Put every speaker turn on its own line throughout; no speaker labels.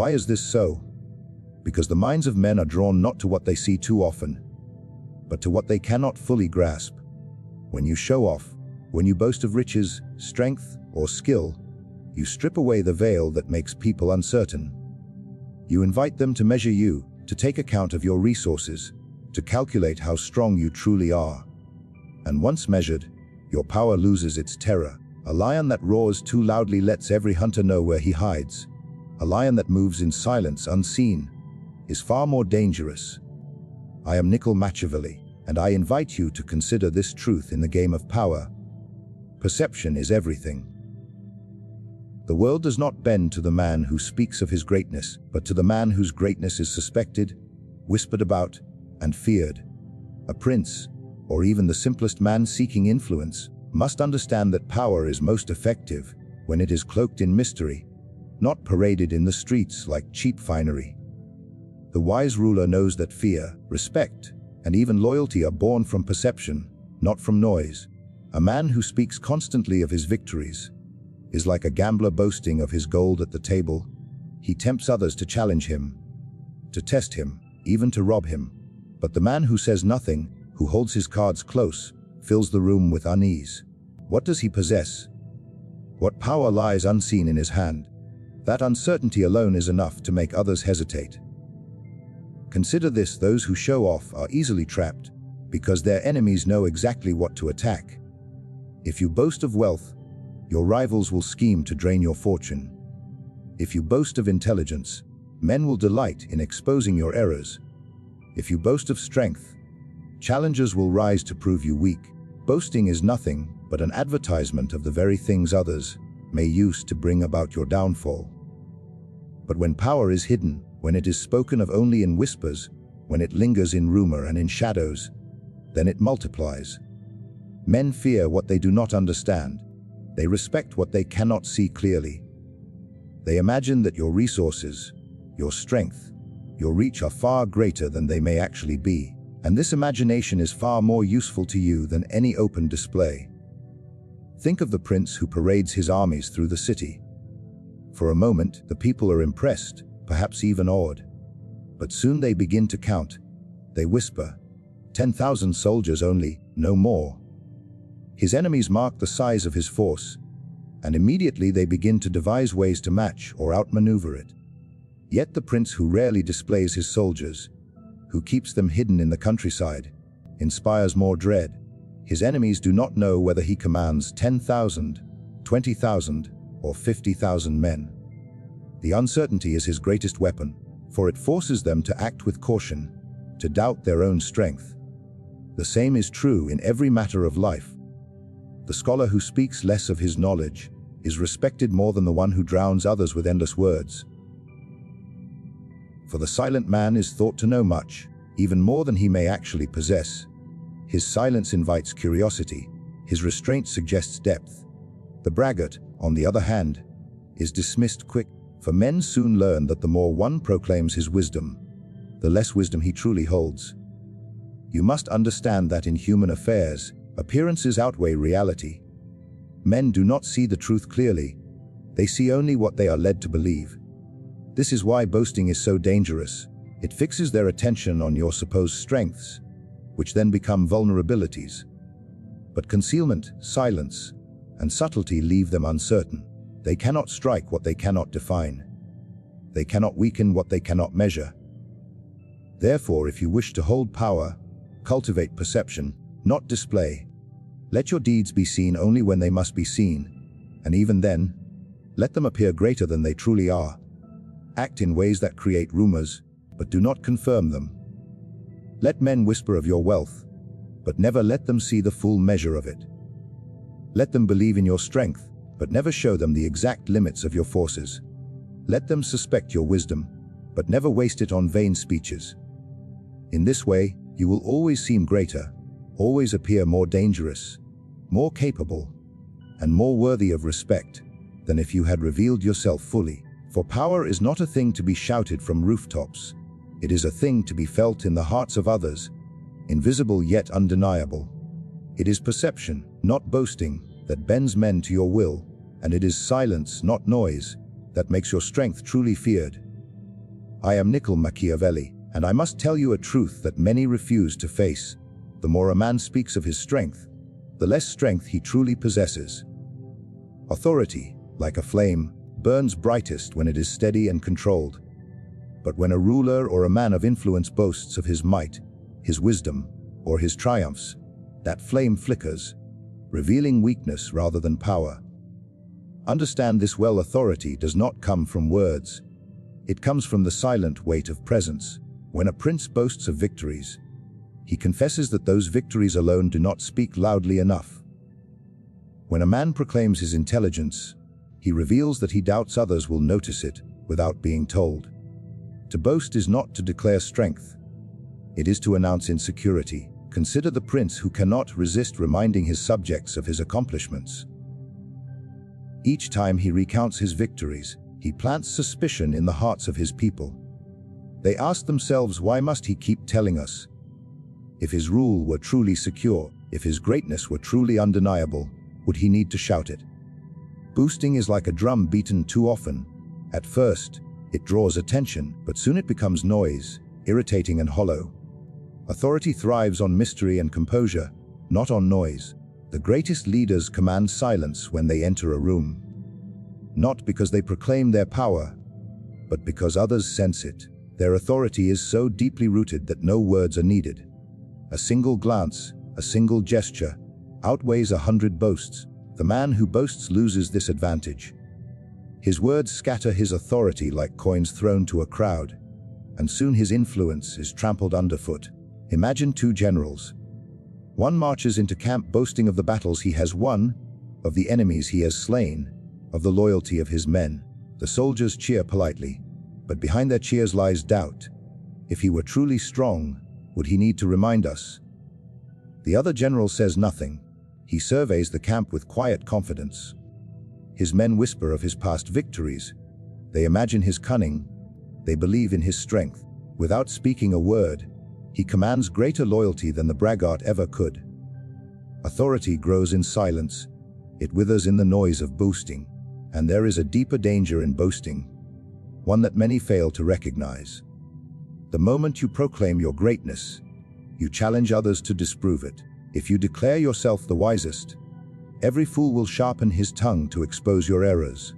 Why is this so? Because the minds of men are drawn not to what they see too often, but to what they cannot fully grasp. When you show off, when you boast of riches, strength, or skill, you strip away the veil that makes people uncertain. You invite them to measure you, to take account of your resources, to calculate how strong you truly are. And once measured, your power loses its terror. A lion that roars too loudly lets every hunter know where he hides. A lion that moves in silence, unseen, is far more dangerous. I am Niccolò Machiavelli, and I invite you to consider this truth in the game of power. Perception is everything. The world does not bend to the man who speaks of his greatness, but to the man whose greatness is suspected, whispered about, and feared. A prince, or even the simplest man seeking influence, must understand that power is most effective when it is cloaked in mystery, not paraded in the streets like cheap finery. The wise ruler knows that fear, respect, and even loyalty are born from perception, not from noise. A man who speaks constantly of his victories is like a gambler boasting of his gold at the table. He tempts others to challenge him, to test him, even to rob him. But the man who says nothing, who holds his cards close, fills the room with unease. What does he possess? What power lies unseen in his hand? That uncertainty alone is enough to make others hesitate. Consider this: those who show off are easily trapped because their enemies know exactly what to attack. If you boast of wealth, your rivals will scheme to drain your fortune. If you boast of intelligence, men will delight in exposing your errors. If you boast of strength, challengers will rise to prove you weak. Boasting is nothing but an advertisement of the very things others may use to bring about your downfall. But when power is hidden, when it is spoken of only in whispers, when it lingers in rumor and in shadows, then it multiplies. Men fear what they do not understand. They respect what they cannot see clearly. They imagine that your resources, your strength, your reach are far greater than they may actually be. And this imagination is far more useful to you than any open display. Think of the prince who parades his armies through the city. For a moment, the people are impressed, perhaps even awed. But soon they begin to count. They whisper, 10,000 soldiers only, no more. His enemies mark the size of his force, and immediately they begin to devise ways to match or outmaneuver it. Yet the prince who rarely displays his soldiers, who keeps them hidden in the countryside, inspires more dread. His enemies do not know whether he commands 10,000, 20,000, or 50,000 men. The uncertainty is his greatest weapon, for it forces them to act with caution, to doubt their own strength. The same is true in every matter of life. The scholar who speaks less of his knowledge is respected more than the one who drowns others with endless words. For the silent man is thought to know much, even more than he may actually possess. His silence invites curiosity, his restraint suggests depth. The braggart, on the other hand, is dismissed quick, for men soon learn that the more one proclaims his wisdom, the less wisdom he truly holds. You must understand that in human affairs, appearances outweigh reality. Men do not see the truth clearly, they see only what they are led to believe. This is why boasting is so dangerous. It fixes their attention on your supposed strengths, which then become vulnerabilities. But concealment, silence, and subtlety leave them uncertain. They cannot strike what they cannot define. They cannot weaken what they cannot measure. Therefore, if you wish to hold power, cultivate perception, not display. Let your deeds be seen only when they must be seen, and even then, let them appear greater than they truly are. Act in ways that create rumors, but do not confirm them. Let men whisper of your wealth, but never let them see the full measure of it. Let them believe in your strength, but never show them the exact limits of your forces. Let them suspect your wisdom, but never waste it on vain speeches. In this way, you will always seem greater, always appear more dangerous, more capable, and more worthy of respect than if you had revealed yourself fully. For power is not a thing to be shouted from rooftops. It is a thing to be felt in the hearts of others, invisible yet undeniable. It is perception, not boasting, that bends men to your will, and it is silence, not noise, that makes your strength truly feared. I am Niccolò Machiavelli, and I must tell you a truth that many refuse to face. The more a man speaks of his strength, the less strength he truly possesses. Authority, like a flame, burns brightest when it is steady and controlled. But when a ruler or a man of influence boasts of his might, his wisdom, or his triumphs, that flame flickers, revealing weakness rather than power. Understand this well: authority does not come from words. It comes from the silent weight of presence. When a prince boasts of victories, he confesses that those victories alone do not speak loudly enough. When a man proclaims his intelligence, he reveals that he doubts others will notice it without being told. To boast is not to declare strength. It is to announce insecurity. Consider the prince who cannot resist reminding his subjects of his accomplishments. Each time he recounts his victories, he plants suspicion in the hearts of his people. They ask themselves, why must he keep telling us? If his rule were truly secure, if his greatness were truly undeniable, would he need to shout it? Boasting is like a drum beaten too often. At first, it draws attention, but soon it becomes noise, irritating and hollow. Authority thrives on mystery and composure, not on noise. The greatest leaders command silence when they enter a room. Not because they proclaim their power, but because others sense it. Their authority is so deeply rooted that no words are needed. A single glance, a single gesture, outweighs 100 boasts. The man who boasts loses this advantage. His words scatter his authority like coins thrown to a crowd, and soon his influence is trampled underfoot. Imagine two generals. One marches into camp boasting of the battles he has won, of the enemies he has slain, of the loyalty of his men. The soldiers cheer politely, but behind their cheers lies doubt. If he were truly strong, would he need to remind us? The other general says nothing. He surveys the camp with quiet confidence. His men whisper of his past victories. They imagine his cunning. They believe in his strength. Without speaking a word, he commands greater loyalty than the braggart ever could. Authority grows in silence. It withers in the noise of boasting. And there is a deeper danger in boasting, one that many fail to recognize. The moment you proclaim your greatness, you challenge others to disprove it. If you declare yourself the wisest, every fool will sharpen his tongue to expose your errors.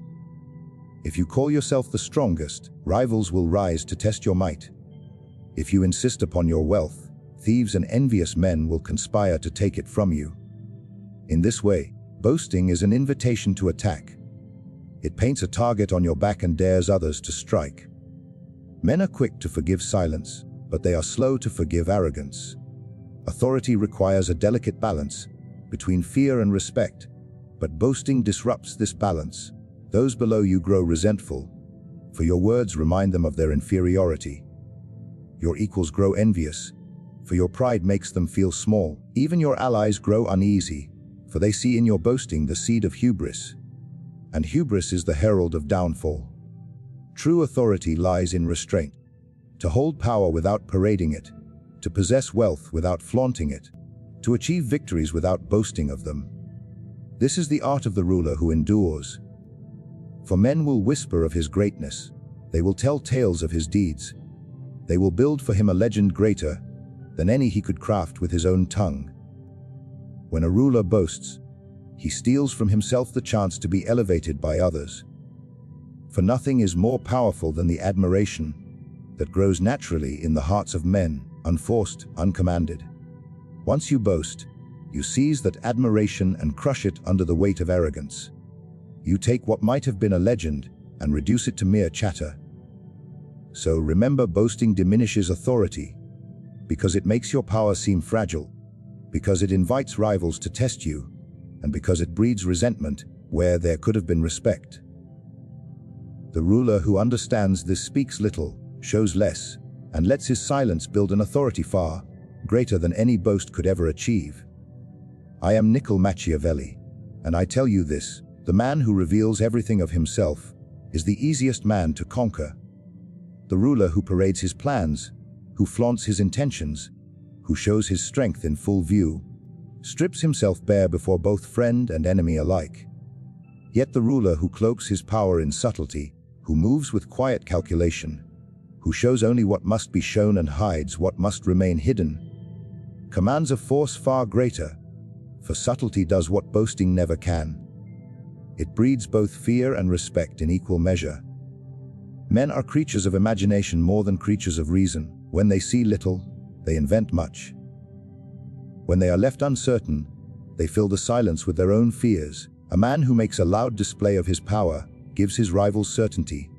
If you call yourself the strongest, rivals will rise to test your might. If you insist upon your wealth, thieves and envious men will conspire to take it from you. In this way, boasting is an invitation to attack. It paints a target on your back and dares others to strike. Men are quick to forgive silence, but they are slow to forgive arrogance. Authority requires a delicate balance between fear and respect, but boasting disrupts this balance. Those below you grow resentful, for your words remind them of their inferiority. Your equals grow envious, for your pride makes them feel small. Even your allies grow uneasy, for they see in your boasting the seed of hubris. And hubris is the herald of downfall. True authority lies in restraint. To hold power without parading it, to possess wealth without flaunting it, to achieve victories without boasting of them. This is the art of the ruler who endures. For men will whisper of his greatness. They will tell tales of his deeds. They will build for him a legend greater than any he could craft with his own tongue. When a ruler boasts, he steals from himself the chance to be elevated by others. For nothing is more powerful than the admiration that grows naturally in the hearts of men, unforced, uncommanded. Once you boast, you seize that admiration and crush it under the weight of arrogance. You take what might have been a legend and reduce it to mere chatter. So remember, boasting diminishes authority because it makes your power seem fragile, because it invites rivals to test you, and because it breeds resentment where there could have been respect. The ruler who understands this speaks little, shows less, and lets his silence build an authority far greater than any boast could ever achieve. I am Niccolò Machiavelli, and I tell you this: the man who reveals everything of himself is the easiest man to conquer. The ruler who parades his plans, who flaunts his intentions, who shows his strength in full view, strips himself bare before both friend and enemy alike. Yet the ruler who cloaks his power in subtlety, who moves with quiet calculation, who shows only what must be shown and hides what must remain hidden, commands a force far greater, for subtlety does what boasting never can. It breeds both fear and respect in equal measure. Men are creatures of imagination more than creatures of reason. When they see little, they invent much. When they are left uncertain, they fill the silence with their own fears. A man who makes a loud display of his power gives his rivals certainty,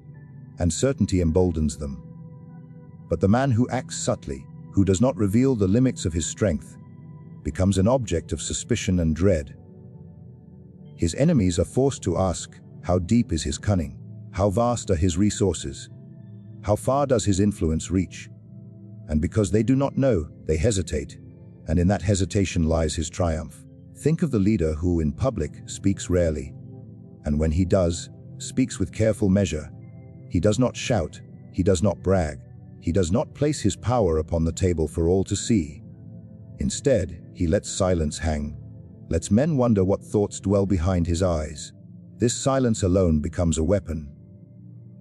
and certainty emboldens them. But the man who acts subtly, who does not reveal the limits of his strength, becomes an object of suspicion and dread. His enemies are forced to ask, how deep is his cunning? How vast are his resources? How far does his influence reach? And because they do not know, they hesitate, and in that hesitation lies his triumph. Think of the leader who, in public, speaks rarely, and when he does, speaks with careful measure. He does not shout, he does not brag, he does not place his power upon the table for all to see. Instead, he lets silence hang, lets men wonder what thoughts dwell behind his eyes. This silence alone becomes a weapon.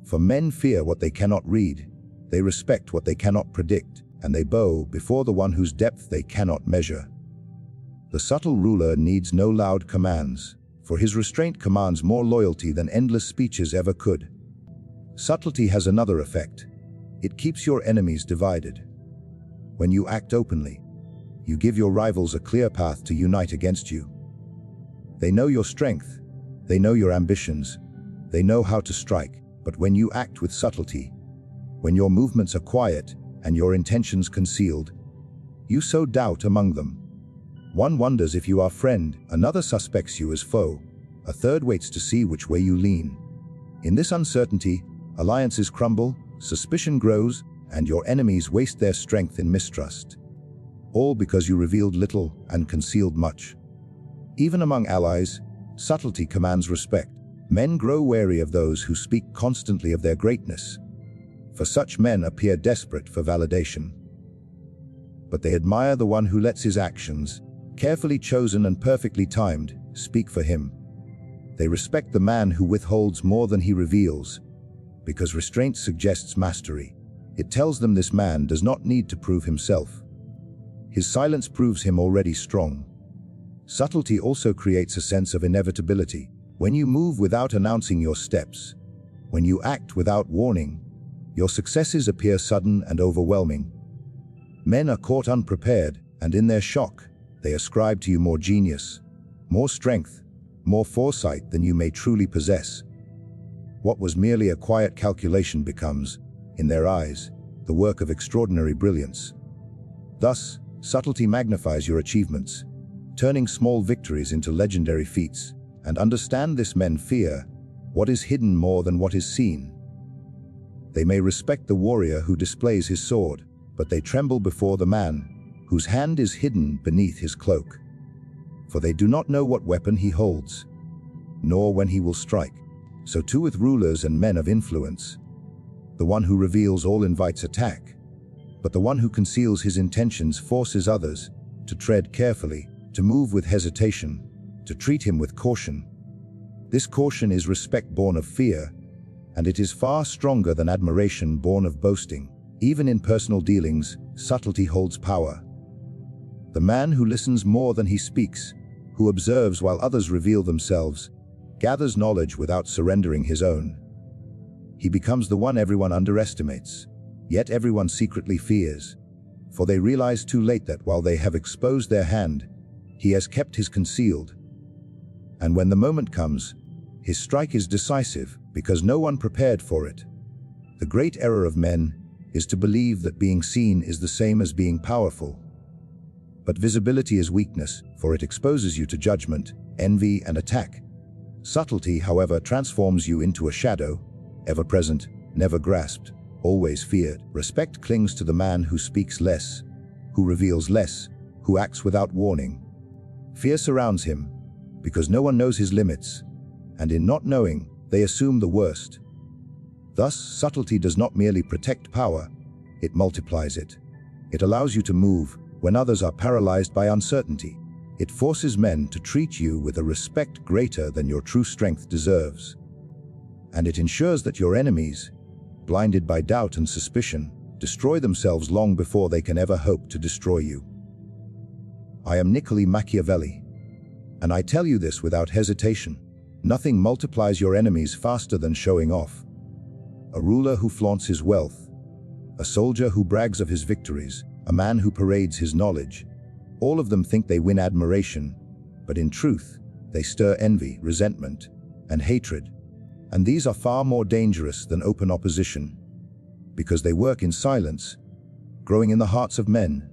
For men fear what they cannot read, they respect what they cannot predict, and they bow before the one whose depth they cannot measure. The subtle ruler needs no loud commands, for his restraint commands more loyalty than endless speeches ever could. Subtlety has another effect. It keeps your enemies divided. When you act openly, you give your rivals a clear path to unite against you. They know your strength, they know your ambitions, they know how to strike. But when you act with subtlety, when your movements are quiet and your intentions concealed, you sow doubt among them. One wonders if you are friend, another suspects you as foe, a third waits to see which way you lean. In this uncertainty, alliances crumble, suspicion grows, and your enemies waste their strength in mistrust. All because you revealed little and concealed much. Even among allies, subtlety commands respect. Men grow wary of those who speak constantly of their greatness, for such men appear desperate for validation. But they admire the one who lets his actions, carefully chosen and perfectly timed, speak for him. They respect the man who withholds more than he reveals, because restraint suggests mastery. It tells them this man does not need to prove himself. His silence proves him already strong. Subtlety also creates a sense of inevitability. When you move without announcing your steps, when you act without warning, your successes appear sudden and overwhelming. Men are caught unprepared, and in their shock, they ascribe to you more genius, more strength, more foresight than you may truly possess. What was merely a quiet calculation becomes, in their eyes, the work of extraordinary brilliance. Thus, subtlety magnifies your achievements, turning small victories into legendary feats. And understand this: men fear what is hidden more than what is seen. They may respect the warrior who displays his sword, but they tremble before the man whose hand is hidden beneath his cloak. For they do not know what weapon he holds, nor when he will strike. So too with rulers and men of influence. The one who reveals all invites attack, but the one who conceals his intentions forces others to tread carefully, to move with hesitation, to treat him with caution. This caution is respect born of fear, and it is far stronger than admiration born of boasting. Even in personal dealings, subtlety holds power. The man who listens more than he speaks, who observes while others reveal themselves, gathers knowledge without surrendering his own. He becomes the one everyone underestimates, yet everyone secretly fears, for they realize too late that while they have exposed their hand, he has kept his concealed. And when the moment comes, his strike is decisive because no one prepared for it. The great error of men is to believe that being seen is the same as being powerful. But visibility is weakness, for it exposes you to judgment, envy, and attack. Subtlety, however, transforms you into a shadow, ever present, never grasped, always feared. Respect clings to the man who speaks less, who reveals less, who acts without warning. Fear surrounds him, because no one knows his limits, and in not knowing, they assume the worst. Thus, subtlety does not merely protect power, it multiplies it. It allows you to move when others are paralyzed by uncertainty. It forces men to treat you with a respect greater than your true strength deserves. And it ensures that your enemies, blinded by doubt and suspicion, destroy themselves long before they can ever hope to destroy you. I am Niccolò Machiavelli, and I tell you this without hesitation. Nothing multiplies your enemies faster than showing off. A ruler who flaunts his wealth, a soldier who brags of his victories, a man who parades his knowledge. All of them think they win admiration, but in truth, they stir envy, resentment, and hatred. And these are far more dangerous than open opposition, because they work in silence, growing in the hearts of men,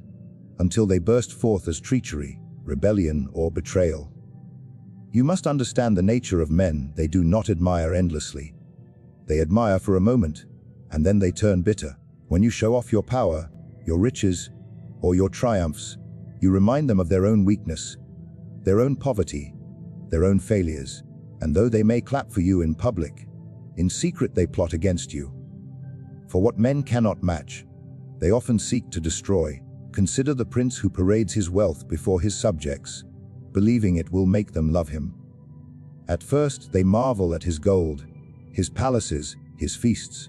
until they burst forth as treachery, rebellion, or betrayal. You must understand the nature of men. They do not admire endlessly. They admire for a moment, and then they turn bitter. When you show off your power, your riches, or your triumphs, you remind them of their own weakness, their own poverty, their own failures, and though they may clap for you in public, in secret they plot against you. For what men cannot match, they often seek to destroy. Consider the prince who parades his wealth before his subjects, believing it will make them love him. At first they marvel at his gold, his palaces, his feasts.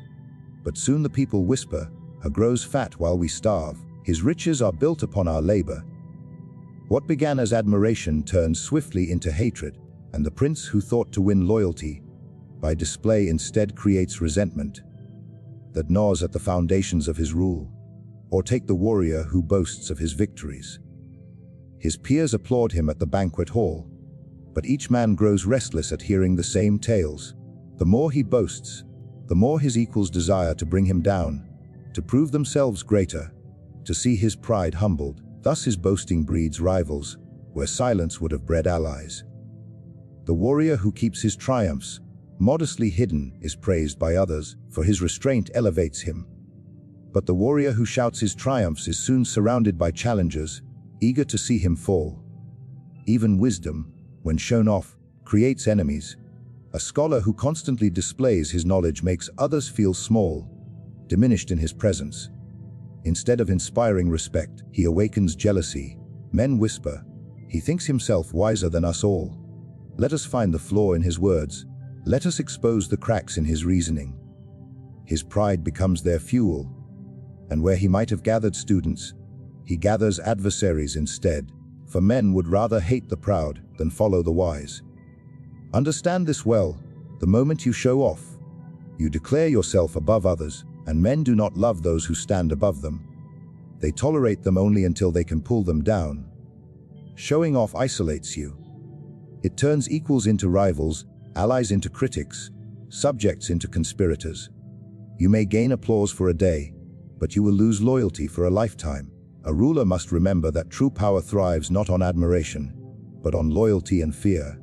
But soon the people whisper, "He grows fat while we starve. His riches are built upon our labor." What began as admiration turns swiftly into hatred, and the prince who thought to win loyalty by display instead creates resentment that gnaws at the foundations of his rule. Or take the warrior who boasts of his victories. His peers applaud him at the banquet hall, but each man grows restless at hearing the same tales. The more he boasts, the more his equals desire to bring him down, to prove themselves greater, to see his pride humbled. Thus his boasting breeds rivals, where silence would have bred allies. The warrior who keeps his triumphs modestly hidden is praised by others, for his restraint elevates him. But the warrior who shouts his triumphs is soon surrounded by challengers, eager to see him fall. Even wisdom, when shown off, creates enemies. A scholar who constantly displays his knowledge makes others feel small, diminished in his presence. Instead of inspiring respect, he awakens jealousy. Men whisper, "He thinks himself wiser than us all." Let us find the flaw in his words. Let us expose the cracks in his reasoning. His pride becomes their fuel, and where he might have gathered students, he gathers adversaries instead, for men would rather hate the proud than follow the wise. Understand this well. The moment you show off, you declare yourself above others, and men do not love those who stand above them. They tolerate them only until they can pull them down. Showing off isolates you. It turns equals into rivals, allies into critics, subjects into conspirators. You may gain applause for a day, but you will lose loyalty for a lifetime. A ruler must remember that true power thrives not on admiration, but on loyalty and fear.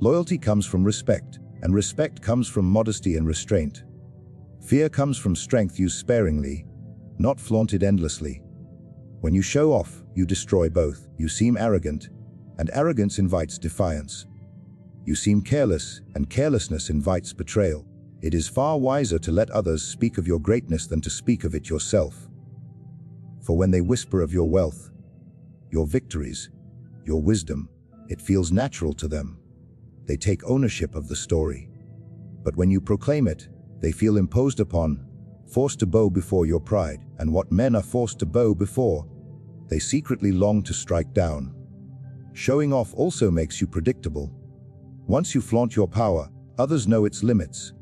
Loyalty comes from respect, and respect comes from modesty and restraint. Fear comes from strength used sparingly, not flaunted endlessly. When you show off, you destroy both. You seem arrogant, and arrogance invites defiance. You seem careless, and carelessness invites betrayal. It is far wiser to let others speak of your greatness than to speak of it yourself. For when they whisper of your wealth, your victories, your wisdom, it feels natural to them. They take ownership of the story. But when you proclaim it, they feel imposed upon, forced to bow before your pride. And what men are forced to bow before, they secretly long to strike down. Showing off also makes you predictable. Once you flaunt your power, others know its limits.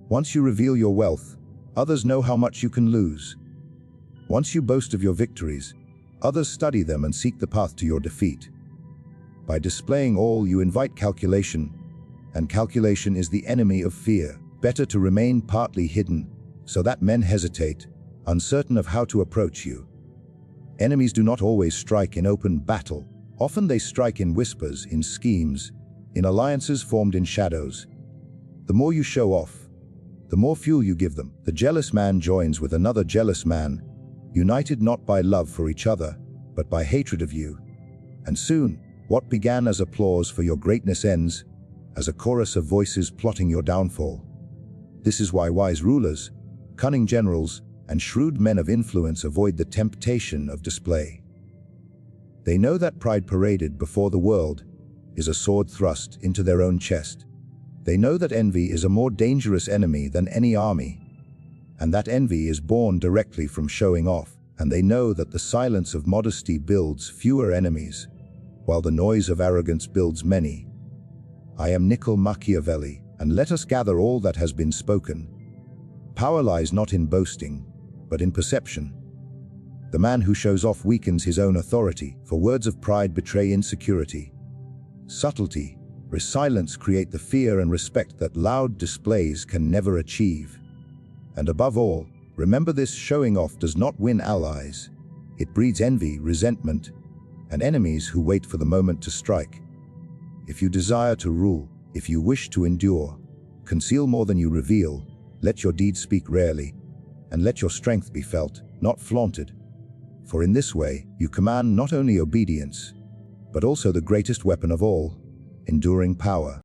Once you reveal your wealth, others know how much you can lose. Once you boast of your victories, others study them and seek the path to your defeat. By displaying all, you invite calculation, and calculation is the enemy of fear. Better to remain partly hidden, so that men hesitate, uncertain of how to approach you. Enemies do not always strike in open battle. Often they strike in whispers, in schemes, in alliances formed in shadows. The more you show off, the more fuel you give them. The jealous man joins with another jealous man, united not by love for each other, but by hatred of you. And soon, what began as applause for your greatness ends as a chorus of voices plotting your downfall. This is why wise rulers, cunning generals, and shrewd men of influence avoid the temptation of display. They know that pride paraded before the world is a sword thrust into their own chest. They know that envy is a more dangerous enemy than any army. And that envy is born directly from showing off, and they know that the silence of modesty builds fewer enemies, while the noise of arrogance builds many. I am Niccolò Machiavelli, and let us gather all that has been spoken. Power lies not in boasting, but in perception. The man who shows off weakens his own authority, for words of pride betray insecurity. Subtlety, resilience create the fear and respect that loud displays can never achieve. And above all, remember this: showing off does not win allies. It breeds envy, resentment, and enemies who wait for the moment to strike. If you desire to rule, if you wish to endure, conceal more than you reveal, let your deeds speak rarely, and let your strength be felt, not flaunted. For in this way, you command not only obedience, but also the greatest weapon of all, enduring power.